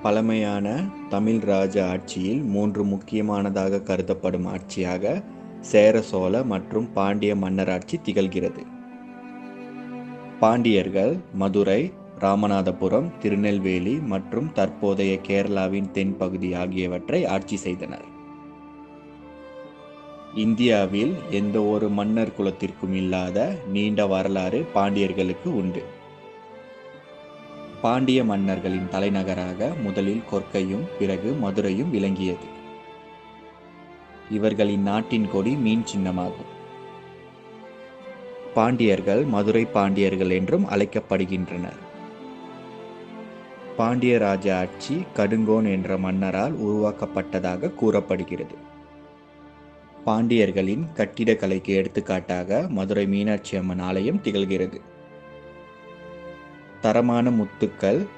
பழமையான தமிழ் ராஜ ஆட்சியில் மூன்று முக்கியமானதாக கருதப்படும் ஆட்சியாக சேர சோழ மற்றும் பாண்டிய மன்னராட்சி திகழ்கிறது. பாண்டியர்கள் மதுரை, ராமநாதபுரம், திருநெல்வேலி மற்றும் தற்போதைய கேரளாவின் தென்பகுதி ஆகியவற்றை ஆட்சி செய்தனர். இந்தியாவில் எந்த ஒரு மன்னர் குலத்திற்கும் இல்லாத நீண்ட வரலாறு பாண்டியர்களுக்கு உண்டு. பாண்டிய மன்னர்களின் தலைநகராக முதலில் கொற்கையும் பிறகு மதுரையும் விளங்கியது. இவர்களின் நாட்டின் கொடி மீன் சின்னமாகும். பாண்டியர்கள் மதுரை பாண்டியர்கள் என்றும் அழைக்கப்படுகின்றனர். பாண்டிய ராஜ ஆட்சி கடுங்கோன் என்ற மன்னரால் உருவாக்கப்பட்டதாக கூறப்படுகிறது. பாண்டியர்களின் கட்டிடக்கலைக்கு எடுத்துக்காட்டாக மதுரை மீனாட்சி அம்மன் ஆலயம் திகழ்கிறது. தரமான முத்துக்கள்,